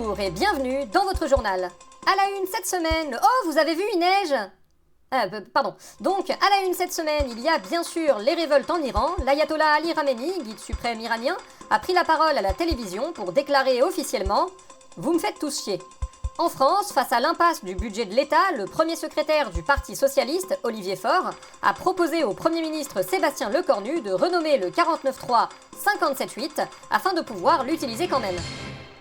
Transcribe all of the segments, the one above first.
Bonjour et bienvenue dans votre journal. À la une cette semaine, oh vous avez vu une neige pardon. Donc, à la une cette semaine, il y a bien sûr les révoltes en Iran. L'ayatollah Ali Khamenei, guide suprême iranien, a pris la parole à la télévision pour déclarer officiellement « Vous me faites tous chier ». En France, face à l'impasse du budget de l'État, le premier secrétaire du Parti socialiste, Olivier Faure, a proposé au Premier ministre Sébastien Lecornu de renommer le 49.3 57.8 afin de pouvoir l'utiliser quand même.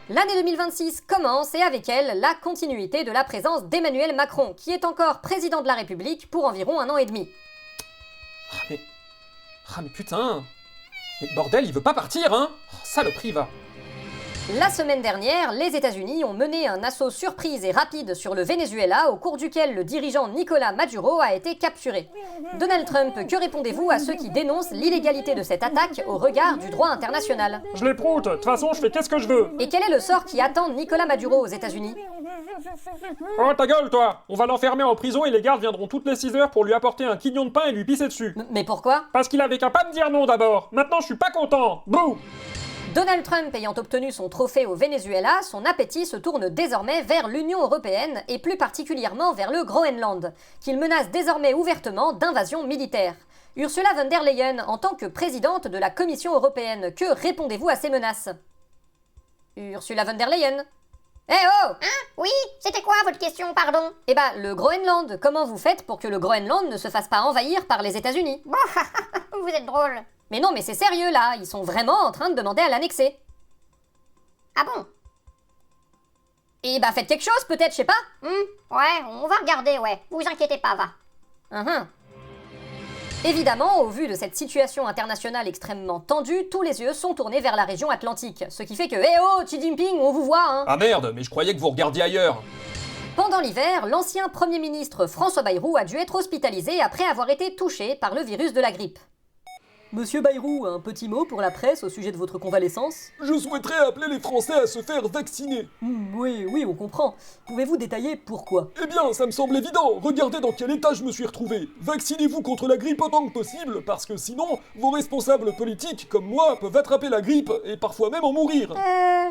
L'année 2026 commence et avec elle, la continuité de la présence d'Emmanuel Macron, qui est encore président de la République pour environ 1 an et demi. Mais putain! Mais bordel, il veut pas partir, hein? Oh, saloperie, va! La semaine dernière, les États-Unis ont mené un assaut surprise et rapide sur le Venezuela au cours duquel le dirigeant Nicolás Maduro a été capturé. Donald Trump, que répondez-vous à ceux qui dénoncent l'illégalité de cette attaque au regard du droit international? Je les proute, de toute façon je fais qu'est-ce que je veux. Et quel est le sort qui attend Nicolás Maduro aux États-Unis? Oh ta gueule toi! On va l'enfermer en prison et les gardes viendront toutes les 6 heures pour lui apporter un quignon de pain et lui pisser dessus. Mais pourquoi? Parce qu'il avait qu'à pas me dire non d'abord. Maintenant je suis pas content. Bouh! Donald Trump ayant obtenu son trophée au Venezuela, son appétit se tourne désormais vers l'Union européenne et plus particulièrement vers le Groenland, qu'il menace désormais ouvertement d'invasion militaire. Ursula von der Leyen, en tant que présidente de la Commission européenne, que répondez-vous à ces menaces? Ursula von der Leyen? Eh oh! Hein? Oui, c'était quoi votre question, pardon? Eh bah, le Groenland, comment vous faites pour que le Groenland ne se fasse pas envahir par les États-Unis? Bon, vous êtes drôle. Mais non, mais c'est sérieux là, ils sont vraiment en train de demander à l'annexer. Ah bon? Et bah faites quelque chose peut-être, je sais pas. Ouais, on va regarder, ouais. Vous inquiétez pas, va. Évidemment, au vu de cette situation internationale extrêmement tendue, tous les yeux sont tournés vers la région atlantique. Ce qui fait que, eh oh, Xi Jinping, on vous voit, hein. Ah merde, mais je croyais que vous regardiez ailleurs. Pendant l'hiver, l'ancien Premier ministre François Bayrou a dû être hospitalisé après avoir été touché par le virus de la grippe. Monsieur Bayrou, un petit mot pour la presse au sujet de votre convalescence? Je souhaiterais appeler les Français à se faire vacciner. Oui, on comprend. Pouvez-vous détailler pourquoi? Eh bien, ça me semble évident. Regardez dans quel état je me suis retrouvé. Vaccinez-vous contre la grippe autant que possible, parce que sinon, vos responsables politiques, comme moi, peuvent attraper la grippe et parfois même en mourir.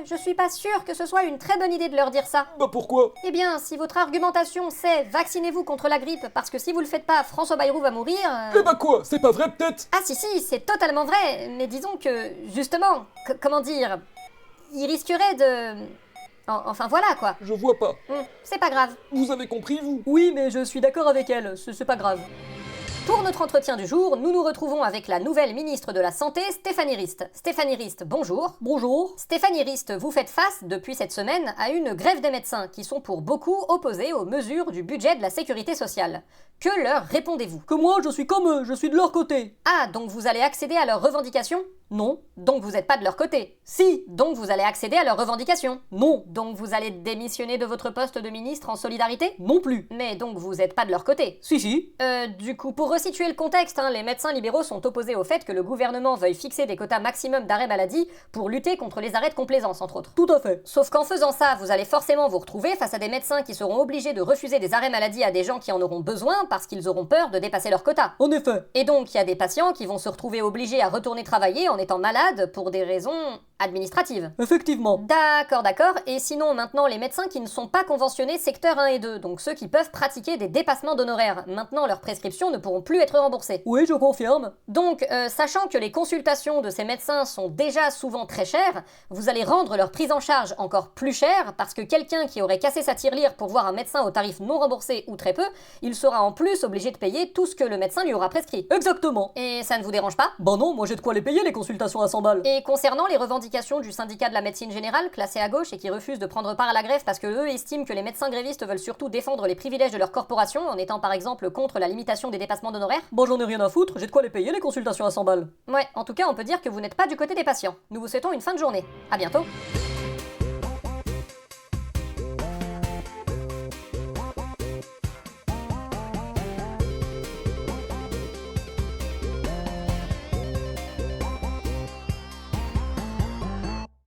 Je suis pas sûre que ce soit une très bonne idée de leur dire ça. Bah pourquoi? Eh bien, si votre argumentation c'est vaccinez-vous contre la grippe parce que si vous le faites pas, François Bayrou va mourir... Eh bah quoi? C'est pas vrai peut-être? Ah si, c'est totalement vrai, mais disons que, justement, comment dire, il risquerait de... Enfin voilà quoi. Je vois pas. C'est pas grave. Vous avez compris, vous? Oui, mais je suis d'accord avec elle, c'est pas grave. Pour notre entretien du jour, nous nous retrouvons avec la nouvelle ministre de la Santé, Stéphanie Rist. Stéphanie Rist, bonjour. Bonjour. Stéphanie Rist, vous faites face, depuis cette semaine, à une grève des médecins qui sont pour beaucoup opposés aux mesures du budget de la sécurité sociale. Que leur répondez-vous? Que moi, je suis comme eux, je suis de leur côté. Ah, donc vous allez accéder à leurs revendications? Non. Donc vous n'êtes pas de leur côté? Si. Donc vous allez accéder à leurs revendications? Non. Donc vous allez démissionner de votre poste de ministre en solidarité? Non plus. Mais donc vous n'êtes pas de leur côté? Si. Du coup, pour resituer le contexte, les médecins libéraux sont opposés au fait que le gouvernement veuille fixer des quotas maximum d'arrêt maladie pour lutter contre les arrêts de complaisance, entre autres. Tout à fait. Sauf qu'en faisant ça, vous allez forcément vous retrouver face à des médecins qui seront obligés de refuser des arrêts maladie à des gens qui en auront besoin parce qu'ils auront peur de dépasser leurs quotas. En effet. Et donc, il y a des patients qui vont se retrouver obligés à retourner travailler en étant malades pour des raisons administratives. Effectivement. D'accord. Et sinon, maintenant, les médecins qui ne sont pas conventionnés secteur 1 et 2, donc ceux qui peuvent pratiquer des dépassements d'honoraires, maintenant leurs prescriptions ne pourront plus être remboursées. Oui, je confirme. Donc, sachant que les consultations de ces médecins sont déjà souvent très chères, vous allez rendre leur prise en charge encore plus chère parce que quelqu'un qui aurait cassé sa tirelire pour voir un médecin au tarif non remboursé ou très peu, il sera en plus obligé de payer tout ce que le médecin lui aura prescrit. Exactement. Et ça ne vous dérange pas? Bah non, moi j'ai de quoi les payer les consultations à 100 balles. Et concernant les revendications du syndicat de la médecine générale, classé à gauche et qui refuse de prendre part à la grève parce que eux estiment que les médecins grévistes veulent surtout défendre les privilèges de leur corporation en étant par exemple contre la limitation des dépassements d'honoraires? Bon, j'en ai rien à foutre, j'ai de quoi les payer les consultations à 100 balles. Ouais, en tout cas, on peut dire que vous n'êtes pas du côté des patients. Nous vous souhaitons une fin de journée. À bientôt.